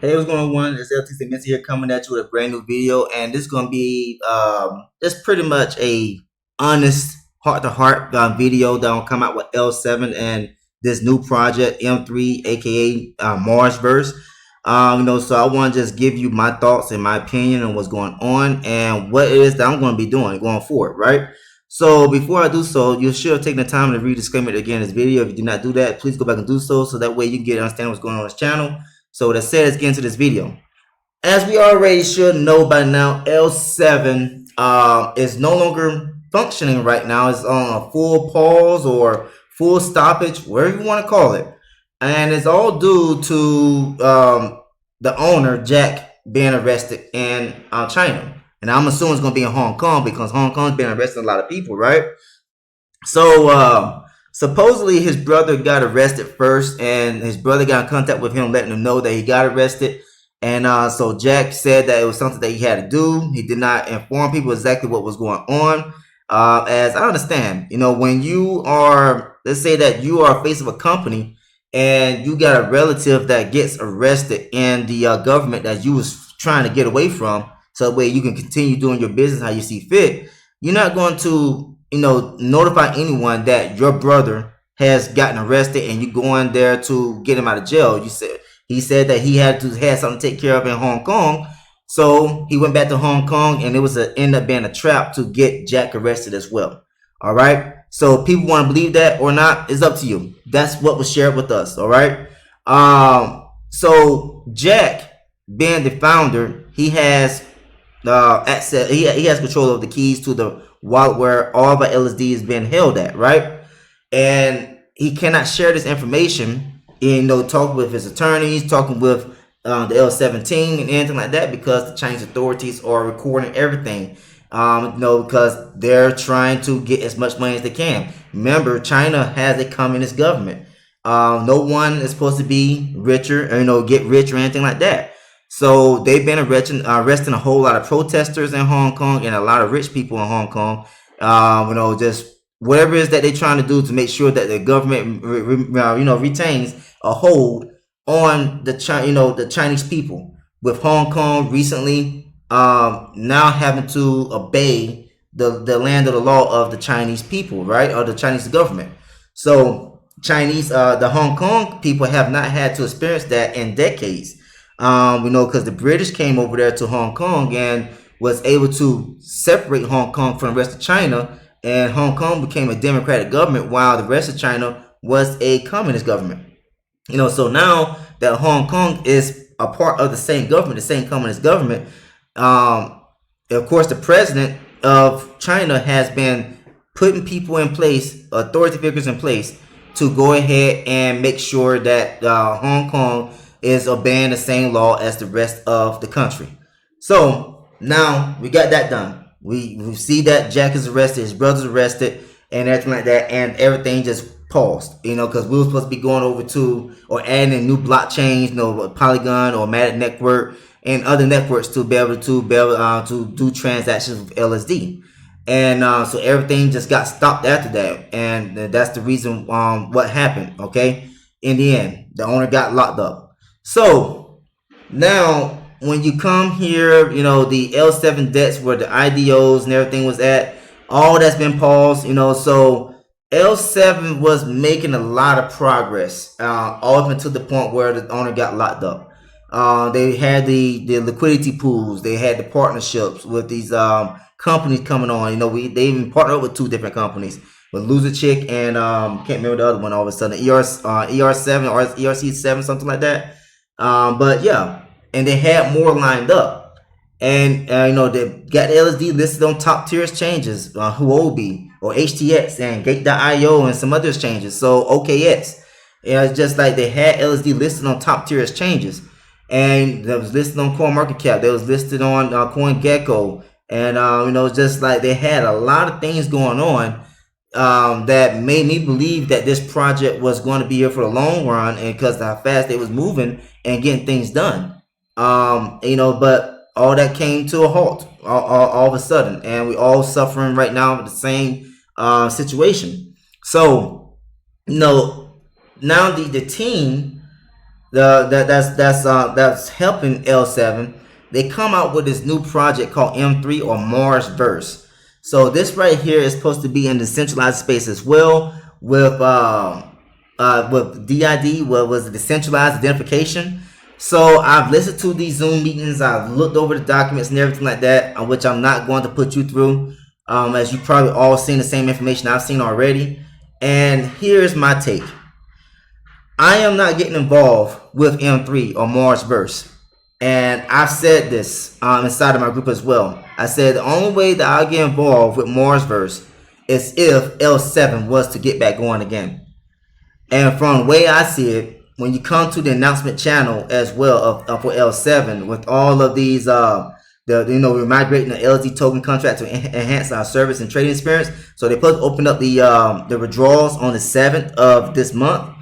Hey, what's going on? It's LTC Mincy here coming at you with a brand new video, and this is going to be just pretty much a honest, heart-to-heart video that will come out with L7 and this new project M3, aka Marsverse. So I want to just give you my thoughts and my opinion on what's going on and what it is that I'm going to be doing going forward, right? So before I do so, you should have taken the time to read the disclaimer again in this video. If you did not do that, please go back and do so that way you can get understand what's going on this channel. So that said, let's get into this video. As we already should know by now, L7 is no longer functioning right now. It's on a full pause or full stoppage, whatever you want to call it. And it's all due to the owner, Jack, being arrested in China. And I'm assuming it's going to be in Hong Kong because Hong Kong's been arresting a lot of people, right? So supposedly his brother got arrested first, and his brother got in contact with him, letting him know that he got arrested. And so Jack said that it was something that he had to do. He did not inform people exactly what was going on. As I understand, when you are, let's say that you are face of a company and you got a relative that gets arrested in the government that you was trying to get away from, so that way you can continue doing your business how you see fit. You're not going to, notify anyone that your brother has gotten arrested and you going there to get him out of jail. He said that he had something to take care of in Hong Kong, so he went back to Hong Kong, and it was end up being a trap to get Jack arrested as well. All right. So people want to believe that or not, it's up to you. That's what was shared with us. All right. So Jack, being the founder, he has access. He has control of the keys to the wallet where all the LSD is being held at, right? And he cannot share this information. Talking with his attorneys, talking with the L17 and anything like that, because the Chinese authorities are recording everything. Because they're trying to get as much money as they can. Remember, China has a communist government. No one is supposed to be richer or get rich or anything like that. So they've been arresting a whole lot of protesters in Hong Kong and a lot of rich people in Hong Kong. Just whatever it is that they're trying to do to make sure that the government, retains a hold on the Chinese people. With Hong Kong recently now having to obey the land of the law of the Chinese people, right, or the Chinese government. So the Hong Kong people have not had to experience that in decades. Because the British came over there to Hong Kong and was able to separate Hong Kong from the rest of China, and Hong Kong became a democratic government while the rest of China was a communist government. So now that Hong Kong is a part of the same government, the same communist government, of course, the president of China has been putting people in place, authority figures in place, to go ahead and make sure that Hong Kong is obeying the same law as the rest of the country. So now we got that done. We see that Jack is arrested, his brother's arrested, and everything like that, and everything just paused. Because we were supposed to be going over to or adding new blockchains, Polygon or Matic network and other networks to be able to do transactions with LSD. And so everything just got stopped after that, and that's the reason what happened. Okay, in the end, the owner got locked up. So now when you come here, the L7 debts where the IDOs and everything was at, all that's been paused. So L7 was making a lot of progress, all up until the point where the owner got locked up. They had the liquidity pools, they had the partnerships with these companies coming on. They even partnered up with two different companies, with Loser Chick and can't remember the other one. All of a sudden, ER7 or ERC7, something like that. But yeah, and they had more lined up, and they got the LSD listed on top tier exchanges, Huobi or HTX and Gate.io and some other exchanges. So OKX, it's just like they had LSD listed on top tier exchanges, and that was listed on CoinMarketCap. They was listed on CoinGecko, and it's just like they had a lot of things going on. That made me believe that this project was going to be here for the long run, and because how fast it was moving and getting things done. But all that came to a halt all of a sudden, and we all suffering right now with the same situation. So now the team that's helping L7. They come out with this new project called M3 or Mars Verse. So this right here is supposed to be in the centralized space as well with DID, what was it, decentralized identification. So I've listened to these Zoom meetings, I've looked over the documents and everything like that, which I'm not going to put you through, as you probably all seen the same information I've seen already. And here's my take. I am not getting involved with M3 or Mars Verse. And I've said this inside of my group as well. I said the only way that I'll get involved with Mars Verse is if L7 was to get back going again. And from the way I see it, when you come to the announcement channel as well of for L7 with all of these, we're migrating the LSD token contract to enhance our service and trading experience. So they supposed to open up the withdrawals on the 7th of this month.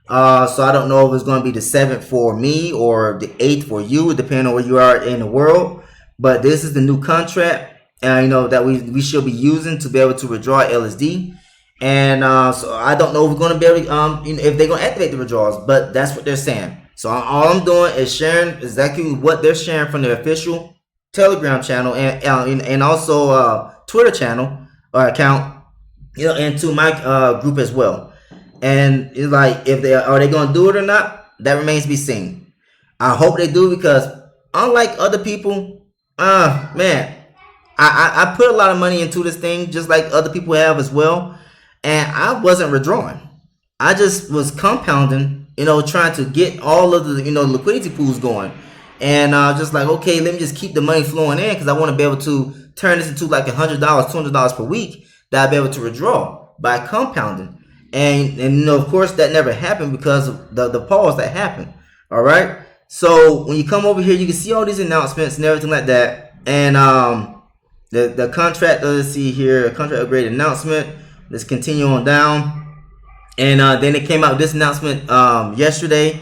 So I don't know if it's going to be the 7th for me or the 8th for you, depending on where you are in the world. But this is the new contract, that we should be using to be able to withdraw LSD. And so I don't know if we're going to be able to, if they're going to activate the withdrawals, but that's what they're saying. So all I'm doing is sharing exactly what they're sharing from their official Telegram channel and also Twitter channel or account, and to my group as well. And it's like, if they are they going to do it or not, that remains to be seen. I hope they do, because unlike other people, man, I put a lot of money into this thing, just like other people have as well. And I wasn't withdrawing. I just was compounding, trying to get all of the, liquidity pools going. And just like, okay, let me just keep the money flowing in, because I want to be able to turn this into like $100, $200 per week that I'll be able to withdraw by compounding. And of course, that never happened because of the pause that happened. All right. So when you come over here, you can see all these announcements and everything like that. And the contract, let's see here, contract upgrade announcement. Let's continue on down. And then it came out with this announcement yesterday,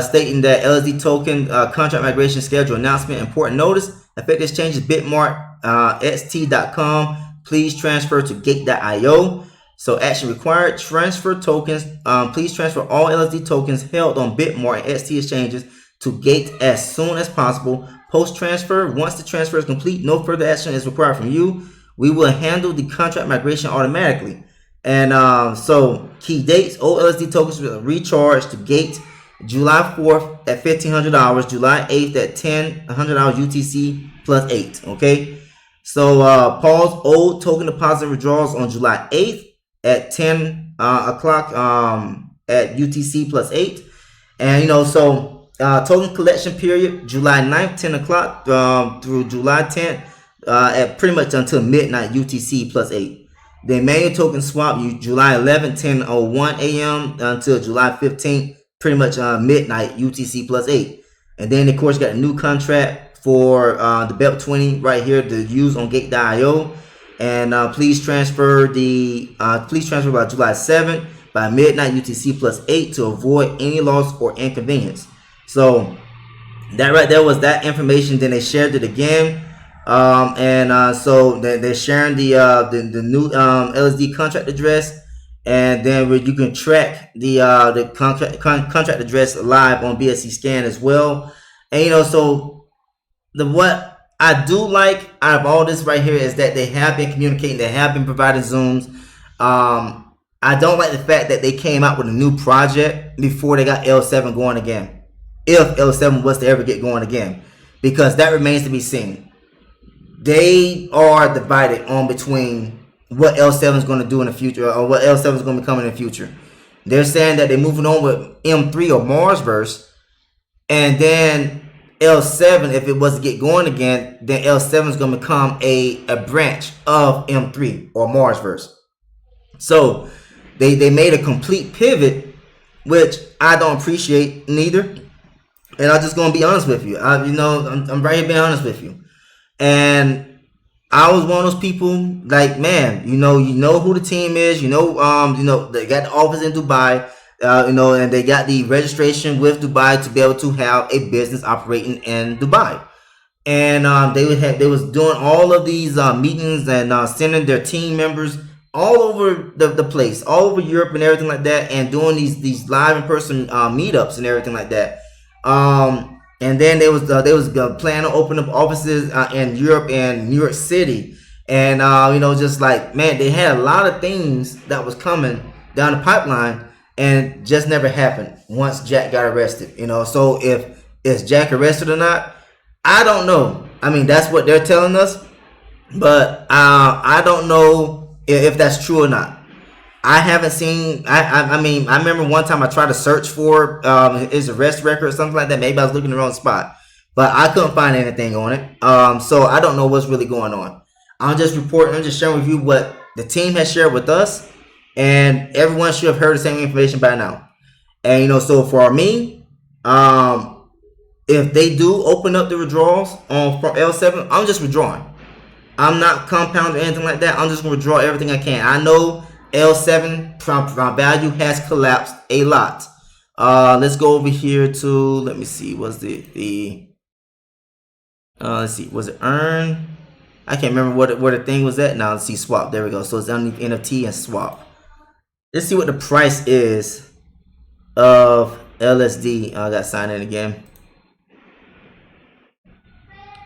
stating that LSD token contract migration schedule announcement. Important notice: effective changes Bitmart xt.com. Please transfer to gate.io. So action required: transfer tokens. Please transfer all LSD tokens held on Bitmart and XT exchanges to Gate as soon as possible. Post transfer, once the transfer is complete, no further action is required from you. We will handle the contract migration automatically. And so key dates: all LSD tokens will recharge to Gate July 4th at $1,500, July 8th at $1,000 UTC plus 8. Okay. So pause old token deposit withdrawals on July 8th at 10 o'clock at UTC plus 8. And so token collection period July 9th 10 o'clock through July 10th at pretty much until midnight UTC plus 8. Then manual token swap July 11th 10:01 a.m. until July 15th pretty much midnight UTC plus 8. And then of course got a new contract for the BEP 20 right here to use on Gate.io. And please transfer by July 7th by midnight UTC plus 8 to avoid any loss or inconvenience. So that right there was that information. Then they shared it again, so they're sharing the new LSD contract address, and then you can track the contract address live on BSC Scan as well. And so what I do like out of all this right here is that they have been communicating, they have been providing Zooms. I don't like the fact that they came out with a new project before they got L7 going again, if L7 was to ever get going again, because that remains to be seen. They are divided on between what L7 is going to do in the future, or what L7 is going to become in the future. They're saying that they're moving on with M3 or Marsverse, and then L7, if it was to get going again, then L7 is going to become a branch of M3 or Marsverse. So they made a complete pivot, which I don't appreciate neither. And I'm just going to be honest with you. I'm right here being honest with you. And I was one of those people, like, man, you know who the team is. They got the office in Dubai. And they got the registration with Dubai to be able to have a business operating in Dubai. And they was doing all of these meetings and sending their team members all over the place, all over Europe and everything like that, and doing these live in person meetups and everything like that. And then they was planning to open up offices in Europe and New York City, and just like, man, they had a lot of things that was coming down the pipeline, and just never happened once Jack got arrested. So if is Jack arrested or not, I don't know. I mean, that's what they're telling us, but I don't know if that's true or not. I haven't seen. I mean, I remember one time I tried to search for his arrest record or something like that. Maybe I was looking in the wrong spot, but I couldn't find anything on it. So I don't know what's really going on. I'm just reporting. I'm just sharing with you what the team has shared with us, and everyone should have heard the same information by now. And so for me, if they do open up the withdrawals from L7, I'm just withdrawing. I'm not compounding or anything like that. I'm just going to withdraw everything I can. I know L7 from value has collapsed a lot. Let's go over here to, let me see, was the let's see, was it earn? I can't remember where the thing was at. Now let's see, swap. There we go. So it's underneath NFT and swap. Let's see what the price is of LSD. I got signed in again.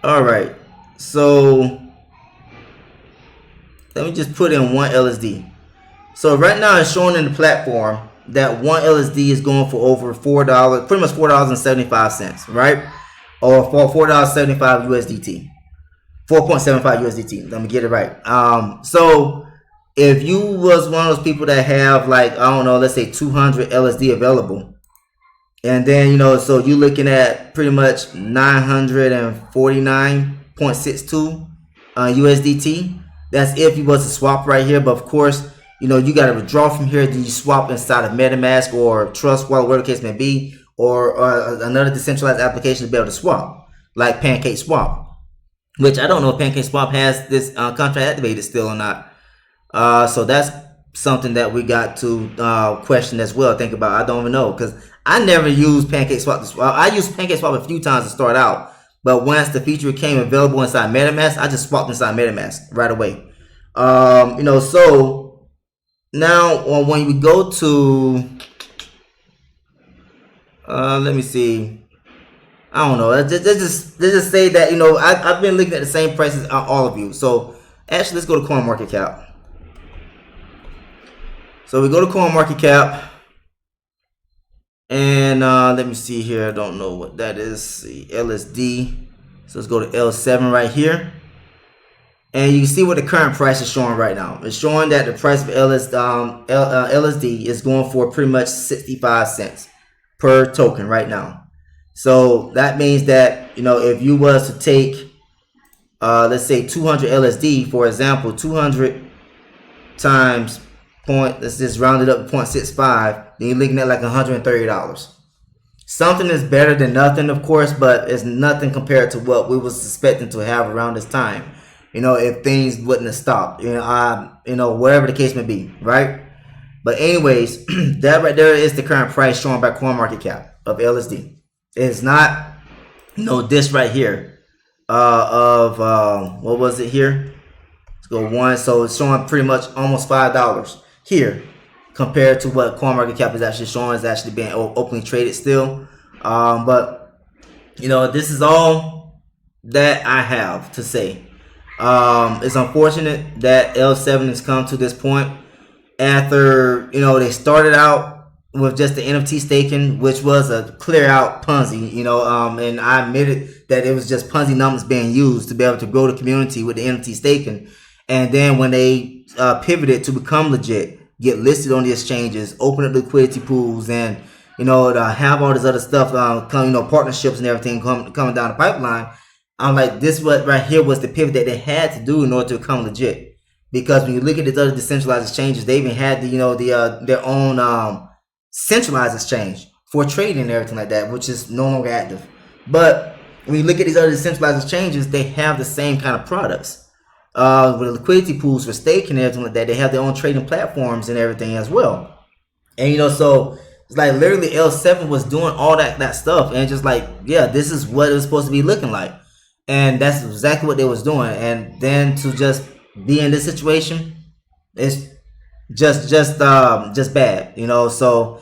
All right, so let me just put in one LSD. So right now it's showing in the platform that one LSD is going for over $4, pretty much $4.75, right? Or for $4.75 USDT, 4.75 USDT. Let me get it right. So if you was one of those people that have, like, I don't know, let's say 200 LSD available, and then so you're looking at pretty much 949.62 USDT. That's if you was to swap right here, but of course, you got to withdraw from here. Then you swap inside of MetaMask or Trust Wallet, whatever the case may be, or another decentralized application to be able to swap, like Pancake Swap, which I don't know if Pancake Swap has this contract activated still or not. So that's something that we got to question as well. Think about. I don't even know, because I never used Pancake Swap to swap. I used Pancake Swap a few times to start out, but once the feature became available inside MetaMask, I just swapped inside MetaMask right away. So now when we go to, let me see. I don't know. Let's just say that I've been looking at the same prices all of you. So actually, let's go to CoinMarketCap. So we go to CoinMarketCap. And let me see here. I don't know what that is. The LSD. So let's go to L7 right here. And you can see what the current price is showing right now. It's showing that the price of LSD is going for pretty much 65 cents per token right now. So that means that, if you was to take, let's say 200 LSD, for example, 200 times let's just round it up to 0.65, then you're looking at like $130. Something is better than nothing, of course, but it's nothing compared to what we was expecting to have around this time. If things wouldn't have stopped, whatever the case may be, right? But anyways, that right there is the current price shown by CoinMarketCap of LSD. It's not, this right here of what was it here? Let's go one. So it's showing pretty much almost $5 here compared to what CoinMarketCap is actually showing. Is actually being openly traded still. But this is all that I have to say. It's unfortunate that L7 has come to this point after they started out with just the NFT staking, which was a clear out Ponzi, and I admitted that it was just Ponzi numbers being used to be able to grow the community with the NFT staking. And then when they pivoted to become legit, get listed on the exchanges, open up liquidity pools, and to have all this other stuff, partnerships and everything coming down the pipeline, I'm like, this what right here was the pivot that they had to do in order to become legit. Because when you look at these other decentralized exchanges, they even had their own centralized exchange for trading and everything like that, which is no longer active. But when you look at these other decentralized exchanges, they have the same kind of products. With the liquidity pools for staking and everything like that, they have their own trading platforms and everything as well. And so it's like literally L7 was doing all that stuff, and just like, yeah, this is what it was supposed to be looking like. And that's exactly what they was doing. And then to just be in this situation, it's just bad, you know. So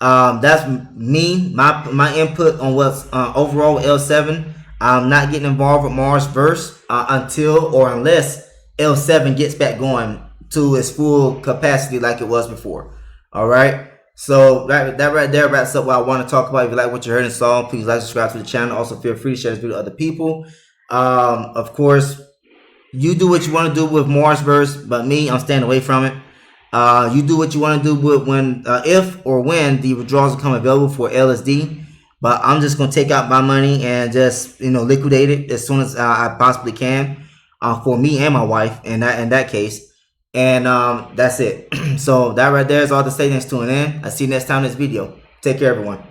that's me, my input on what's overall L7. I'm not getting involved with Mars verse until or unless L7 gets back going to its full capacity like it was before. All right. So that right there wraps up what I want to talk about. If you like what you heard and saw, please like, subscribe to the channel. Also, feel free to share this video with other people. Of course, you do what you want to do with Marsverse, but me, I'm staying away from it. You do what you want to do with when, if or when the withdrawals become available for LSD. But I'm just gonna take out my money and just liquidate it as soon as I possibly can, for me and my wife in that case. And that's it. So that right there is all to say. Thanks for tuning in. I see you next time in this video. Take care, everyone.